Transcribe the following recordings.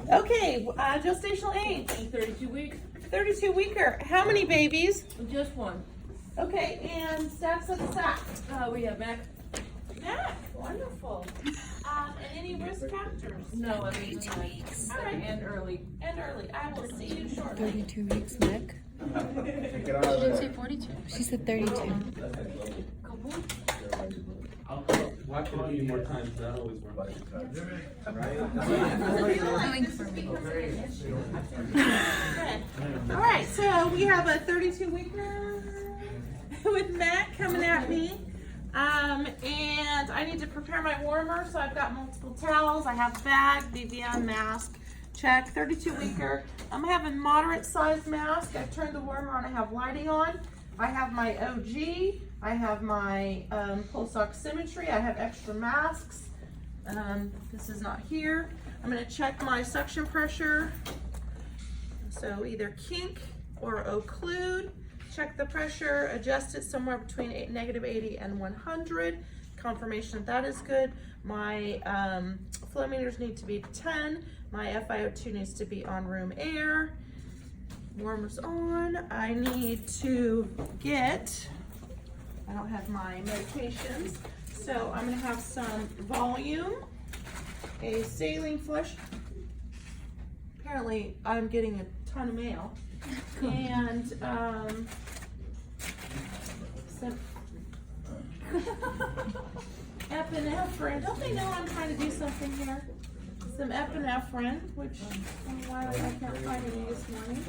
Okay, gestational age. 32 weeks. 32 weeker. How many babies? Just one. Okay, and stats of the sack. We have Mac. Mac, wonderful. And any risk factors? No, I mean, 2 weeks. All right. And early. And early. I will see you shortly. 32 weeks, Nick. She didn't say 42. She said 32. I'll watch it a few more times, but I always work. Going for me. All right, so we have a 32 weeker with Matt coming at me. And I need to prepare my warmer, so I've got multiple towels. I have bag, BVM, mask, check, 32 weeker. I'm having moderate sized mask. I've turned the warmer on, I have lighting on. I have my OG, I have my pulse oximetry, I have extra masks. This is not here. I'm gonna check my suction pressure. So either kink or occlude. Check the pressure, adjust it somewhere between -80 and 100. Confirmation that is good. My flow meters need to be 10. My FiO2 needs to be on room air. Warmer's on. I need to get, I don't have my medications, so I'm gonna have some volume, a saline flush. Apparently I'm getting a ton of mail. And some epinephrine. Don't they know I'm trying to do something here? Some epinephrine, which why I can't find any this morning.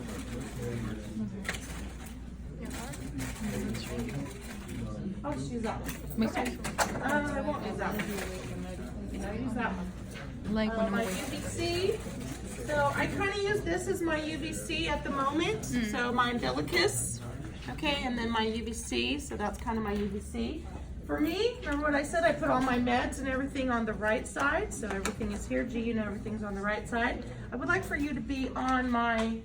I'll just use that one. Okay. I won't use that one. I'll use that one. Like one My of UVC. So I kind of use this as my UVC at the moment. So my umbilicus, okay, and then my UVC. So that's kind of my UVC. For me, remember what I said? I put all my meds and everything on the right side. So everything is here. G, you know, everything's on the right side. I would like for you to be on my.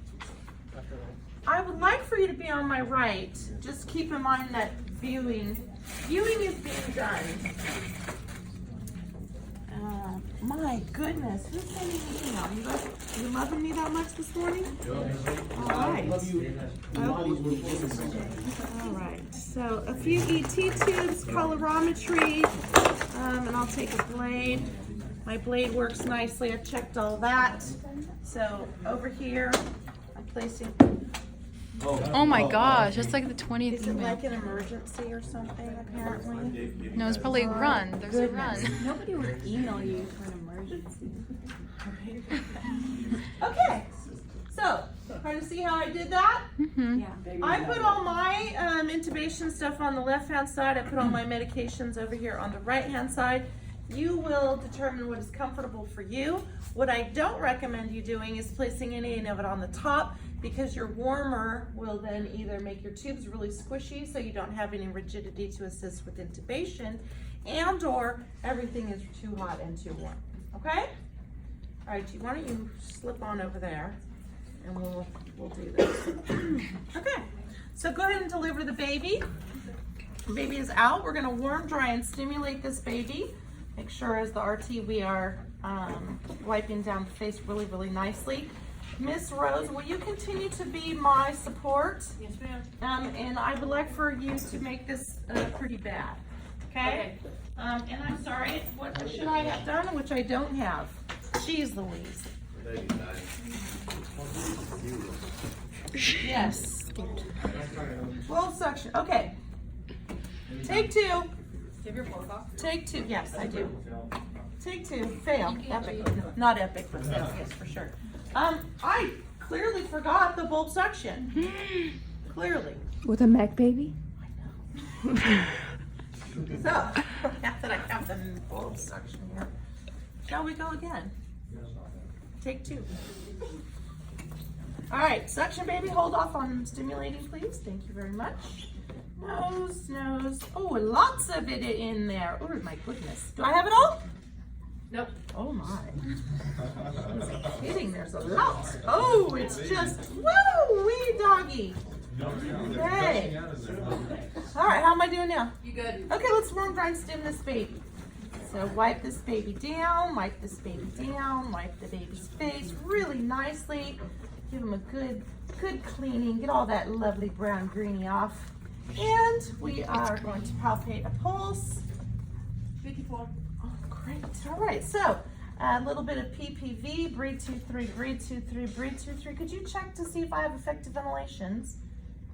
I would like for you to be on my right. Just keep in mind that viewing is being done. My goodness, who's sending me an email? You loving me that much this morning? All right. All right. So a few ET tubes, colorimetry, and I'll take a blade. My blade works nicely. I've checked all that. So over here, I'm placing. Oh my gosh, that's like the 20th Is it email. like an emergency or something? Apparently. No, it's probably a run. There's a run. Nobody would email you for an emergency. Okay. So, trying to see how I did that? Yeah. I put all my intubation stuff on the left-hand side. I put all my medications over here on the right-hand side. You will determine what is comfortable for you. What I don't recommend you doing is placing any of it on the top, because your warmer will then either make your tubes really squishy so you don't have any rigidity to assist with intubation, and or everything is too hot and too warm, okay? All right, why don't you slip on over there and we'll do this. Okay, so go ahead and deliver the baby. The baby is out. We're gonna warm, dry, and stimulate this baby. Make sure as the RT we are wiping down the face really, really nicely. Miss Rose, will you continue to be my support? Yes, ma'am. And I would like for you to make this pretty bad, okay? And I'm sorry, what should I have done, which I don't have? Jeez Louise. Yes. Full suction, okay. Take two. Do you have your fork off? Take two, yes, I do. Take two, fail, epic, not epic, but fail, yes, for sure. I clearly forgot the bulb suction. Clearly. With a Mac baby? So, now that I have the bulb suction here, shall we go again? Take two. All right, suction baby, hold off on stimulating, please. Thank you very much. Nose, nose. Oh, lots of it in there. Oh my goodness. Do I have it all? Nope. Oh my. Who's kidding? There's a lot. Oh, it's just, woo, wee doggy. Okay. All right, how am I doing now? You good? Okay, let's warm, dry, and stim this baby. So wipe this baby down, wipe this baby down, wipe the baby's face really nicely. Give him a good cleaning. Get all that lovely brown greenie off. And we are going to palpate a pulse. 54. Oh, great. All right, so a little bit of PPV, breathe 2-3, breathe 2-3, breathe 2-3. Could you check to see if I have effective ventilations?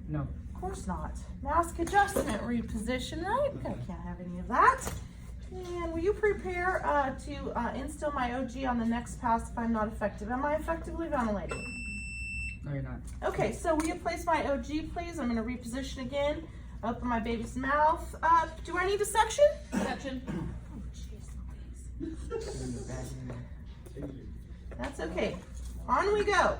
No. Of course not. Mask adjustment, reposition, right? I can't have any of that. And will you prepare to instill my OG on the next pass if I'm not effective? Am I effectively ventilating? No, you're not. Okay, so will you place my OG, please? I'm gonna reposition again. Open my baby's mouth up. Do I need a suction? Section. Oh, jeez Louise. That's okay. On we go.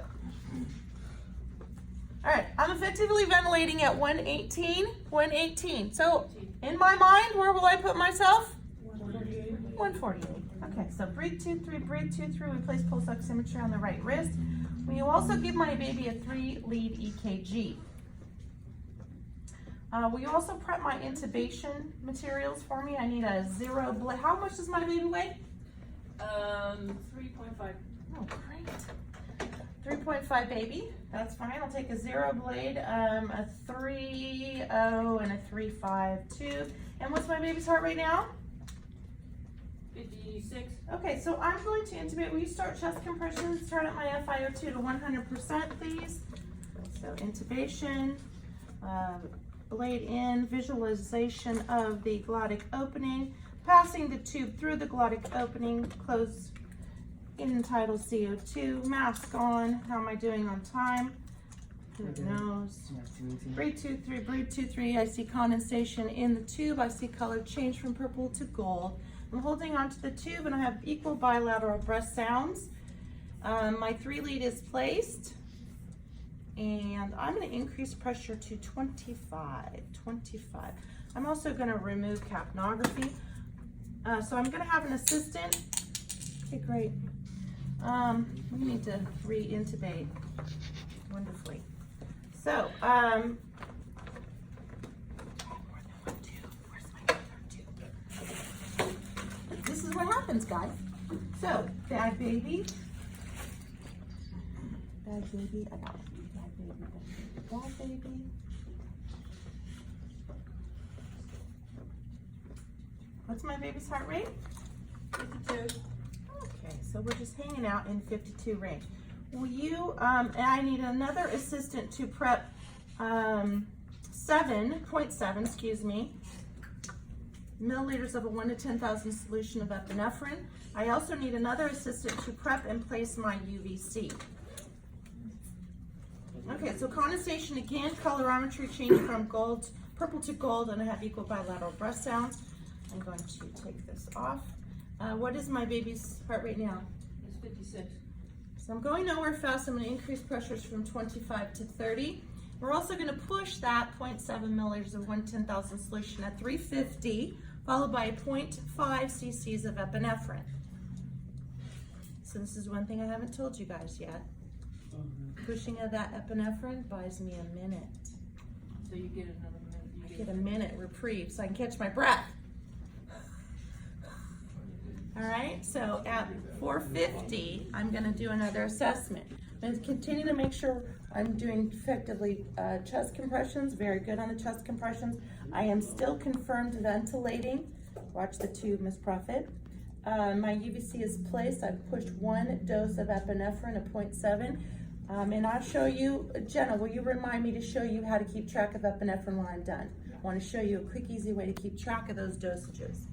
All right, I'm effectively ventilating at 118, 118. So in my mind, where will I put myself? 148. Okay, so breathe 2-3, breathe 2-3. We place pulse oximetry on the right wrist. Will you also give my baby a 3-lead EKG? Will you also prep my intubation materials for me? I need a 0 blade. How much does my baby weigh? 3.5. Oh, great. 3.5 baby. That's fine. I'll take a 0 blade, a 3.0, and a 3.5 tube. And what's my baby's heart rate now? 56. Okay, so I'm going to intubate. Will you start chest compressions? Turn up my FiO2 to 100%, please. So intubation, blade in, visualization of the glottic opening, passing the tube through the glottic opening, close end-tidal CO2, mask on. How am I doing on time? Who knows? Breathe 2-3, breathe 2-3. I see condensation in the tube. I see color change from purple to gold. I'm holding onto the tube and I have equal bilateral breath sounds. My 3-lead is placed and I'm going to increase pressure to 25. I'm also going to remove capnography. So I'm going to have an assistant. Okay, great. We need to re-intubate. Wonderfully. So, this is what happens, guys. So, bag baby. Bag baby. I got it. Bag baby. Bag baby. What's my baby's heart rate? 52. Okay, so we're just hanging out in 52 range. Will you, and I need another assistant to prep 0.7, excuse me, milliliters of a 1 to 10,000 solution of epinephrine. I also need another assistant to prep and place my UVC. Okay, so condensation again, colorimetry change from gold, purple to gold, and I have equal bilateral breath sounds. I'm going to take this off. What is my baby's heart rate now? It's 56. So I'm going nowhere fast. I'm going to increase pressures from 25 to 30. We're also going to push that 0.7 milliliters of 1 10,000 solution at 350, followed by 0.5 cc's of epinephrine. So this is one thing I haven't told you guys yet. Pushing of that epinephrine buys me a minute. So you get another minute. I get a minute reprieve so I can catch my breath. All right, so at 450, I'm going to do another assessment. I'm going to continue to make sure I'm doing effectively chest compressions, very good on the chest compressions. I am still confirmed ventilating. Watch the tube, Miss Prophet. My UVC is placed. I've pushed 1 dose of epinephrine, a 0.7. And I'll show you, Jenna, will you remind me to show you how to keep track of epinephrine when I'm done? I want to show you a quick, easy way to keep track of those dosages.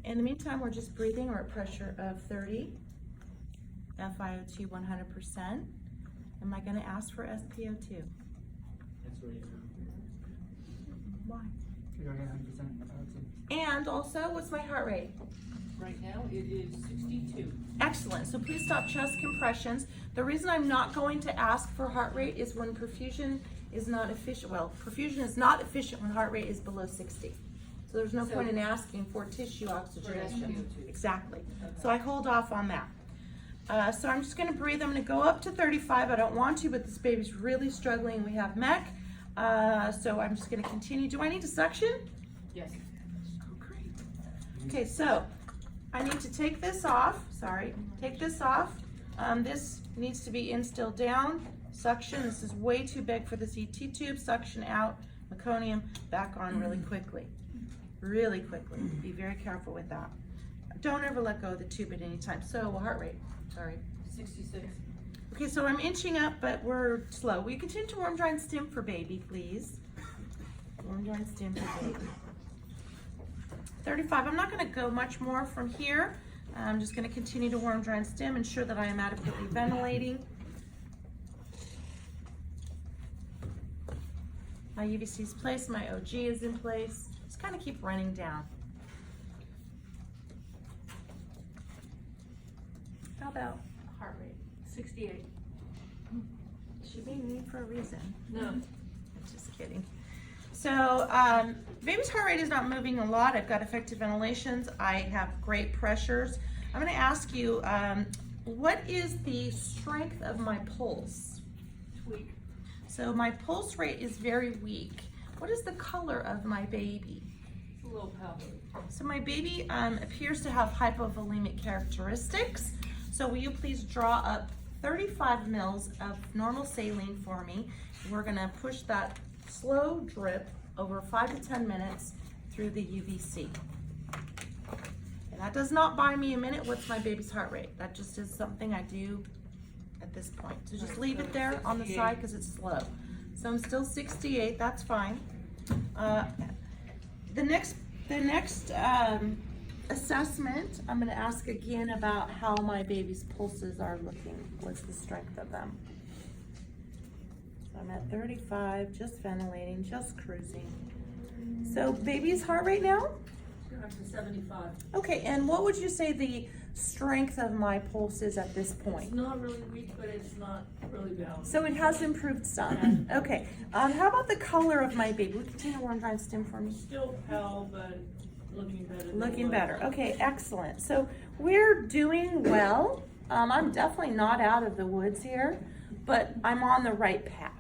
In the meantime, we're just breathing. We're at pressure of 30, FiO2 100%. Am I going to ask for SpO2? That's where you Why? You're going to 100%. And also, what's my heart rate? Right now it is 62. Excellent. So please stop chest compressions. The reason I'm not going to ask for heart rate is when perfusion is not efficient. Well, perfusion is not efficient when heart rate is below 60. So there's no point in asking for tissue oxygenation. SpO2. Exactly. So I hold off on that. So I'm just going to breathe. I'm going to go up to 35. I don't want to, but this baby's really struggling. We have MEC. So I'm just going to continue. Do I need to suction? Yes. Okay, so I need to take this off, sorry, take this off. This needs to be instilled down, suction, this is way too big for this ET tube, suction out, meconium back on really quickly. Really quickly, be very careful with that. Don't ever let go of the tube at any time. So heart rate, sorry. 66. Okay, so I'm inching up, but we're slow. Will you continue to warm, dry, and stim for baby, please? Warm, dry, and stim for baby. 35, I'm not gonna go much more from here. I'm just gonna continue to warm, dry, and stim, ensure that I am adequately ventilating. My UVC is placed, my OG is in place. Just kind of keep running down. How about heart rate? 68. Should be mean for a reason. No. Just kidding. So, baby's heart rate is not moving a lot. I've got effective ventilations. I have great pressures. I'm going to ask you, what is the strength of my pulse? Tweak. So my pulse rate is very weak. What is the color of my baby? It's a little powdery. So my baby appears to have hypovolemic characteristics. So will you please draw up 35 mils of normal saline for me? We're gonna push that slow drip over 5 to 10 minutes through the UVC. And that does not buy me a minute. What's my baby's heart rate? That just is something I do at this point. So just leave it there on the side because it's slow. So I'm still 68, that's fine. The next assessment, I'm gonna ask again about how my baby's pulses are looking. What's the strength of them? So I'm at 35, just ventilating, just cruising. So baby's heart rate now? You're up to 75. Okay, and what would you say the strength of my pulse is at this point? It's not really weak, but it's not really balanced. So it has improved some. Okay, how about the color of my baby? Will you continue to warm, dry, and stim for me? Still pale, but looking better. than it Looking was. better. Okay, excellent. So we're doing well. I'm definitely not out of the woods here, but I'm on the right path.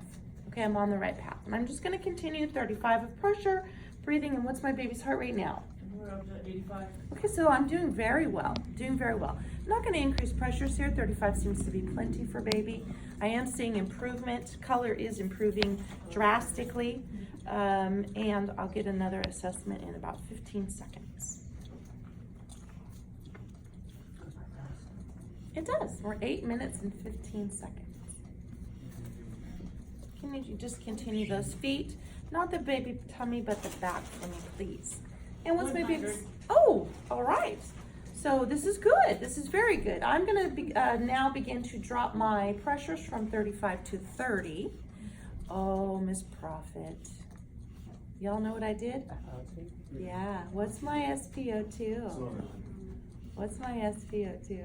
Okay, I'm on the right path. And I'm just going to continue 35 of pressure, breathing, and what's my baby's heart rate now? And we're up to 85. Okay, so I'm doing very well, doing very well. I'm not going to increase pressures here. 35 seems to be plenty for baby. I am seeing improvement. Color is improving drastically. And I'll get another assessment in about 15 seconds. It does. We're 8 minutes and 15 seconds. Can you just continue those feet? Not the baby tummy, but the back for me, please. And what's my baby's? 100. Oh, all right. So this is good. This is very good. I'm going to now begin to drop my pressures from 35 to 30. Oh, Miss Prophet. Y'all know what I did? Yeah. What's my SpO2? What's my SpO2?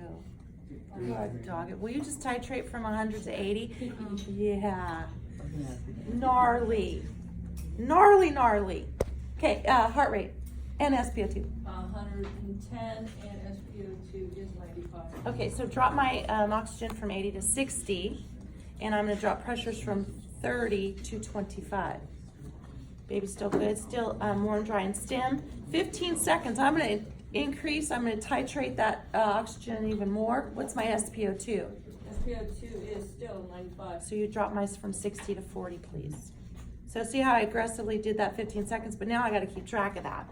Oh, dog it. Will you just titrate from 100 to 80? Yeah. Gnarly. Gnarly, gnarly. Okay, heart rate and SpO2. 110 and SpO2 is 95. Okay, so drop my oxygen from 80 to 60, and I'm going to drop pressures from 30 to 25. Baby's still good, still warm, dry, and stim. 15 seconds. I'm going to increase, I'm going to titrate that oxygen even more. What's my SpO2? SpO2 is still 95. So you drop mine from 60 to 40, please. So see how I aggressively did that 15 seconds, but now I got to keep track of that.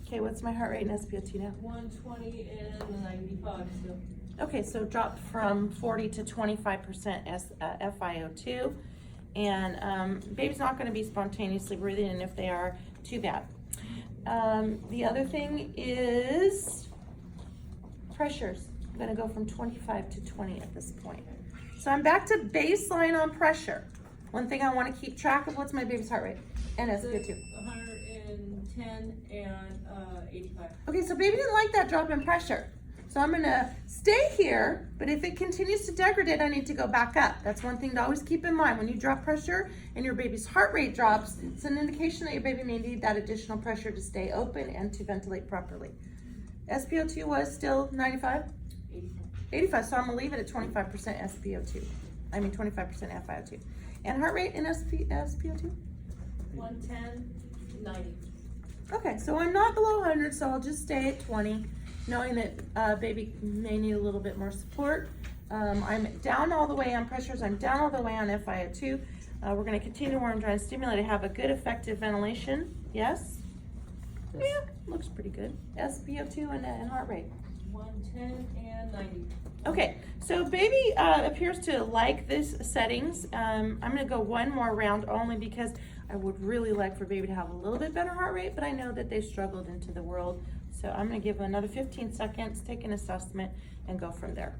Okay, what's my heart rate and SpO2 now? 120 and 95 still. Okay, so drop from 40 to 25% FiO2. And baby's not going to be spontaneously breathing, and if they are, too bad. The other thing is pressures. I'm going to go from 25 to 20 at this point. So I'm back to baseline on pressure. One thing I want to keep track of, what's my baby's heart rate and SpO2? 110 and 85. Okay, so baby didn't like that drop in pressure. So I'm gonna stay here, but if it continues to degrade, I need to go back up. That's one thing to always keep in mind. When you drop pressure and your baby's heart rate drops, it's an indication that your baby may need that additional pressure to stay open and to ventilate properly. SpO2 was still 95? 85, so I'm gonna leave it at 25% SpO2. 25% FiO2. And heart rate and SpO2? 110, 90. Okay, so I'm not below 100, so I'll just stay at 20, knowing that baby may need a little bit more support. I'm down all the way on pressures. I'm down all the way on FiO2. We're going to continue warm, dry, and stimulate to have a good, effective ventilation. Yes? Yeah, looks pretty good. SpO2 and heart rate. 110 and 90. Okay, so baby appears to like this settings. I'm going to go one more round only because I would really like for baby to have a little bit better heart rate, but I know that they struggled into the world. So I'm going to give another 15 seconds, take an assessment, and go from there.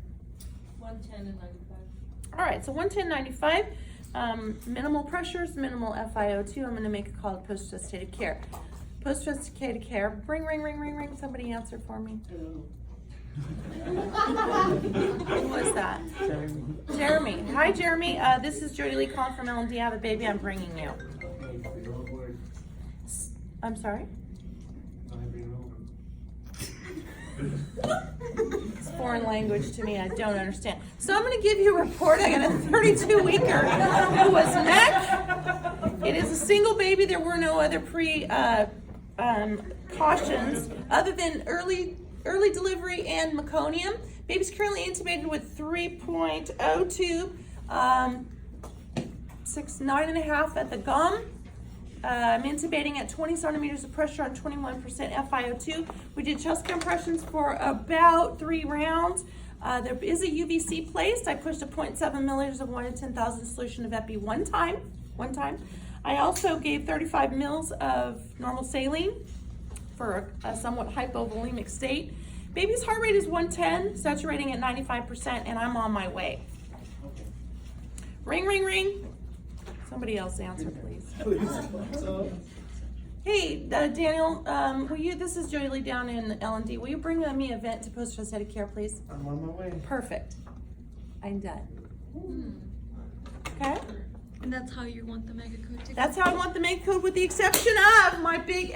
110 and 95. All right, so 110.95, minimal pressures, minimal FiO2. I'm going to make a call to post-resuscitated care. Post-resuscitated care, ring, ring, ring, ring, ring. Somebody answer for me. Who was that? Jeremy. Hi, Jeremy. This is Jody Lee calling from L&D. I have a baby I'm bringing you. I'm sorry? It's foreign language to me. I don't understand. So I'm going to give you a report. I got a 32-weeker who was neck. It is a single baby. There were no other cautions other than early delivery and meconium. Baby's currently intubated with 3.02, 9.5 at the gum. I'm intubating at 20 centimeters of pressure on 21% FiO2. We did chest compressions for about 3 rounds. There is a UVC placed. I pushed a 0.7 milliliters of 1 in 10,000 solution of epi one time. I also gave 35 mils of normal saline for a somewhat hypovolemic state. Baby's heart rate is 110, saturating at 95%, and I'm on my way. Ring, ring, ring. Somebody else answer, please. Hey, Daniel, this is Jody Lee down in L&D. Will you bring me a vent to post-resuscitated care, please? I'm on my way. Perfect. I'm done. Okay? And that's how you want the mega code to go? That's how I want the make code, with the exception of my big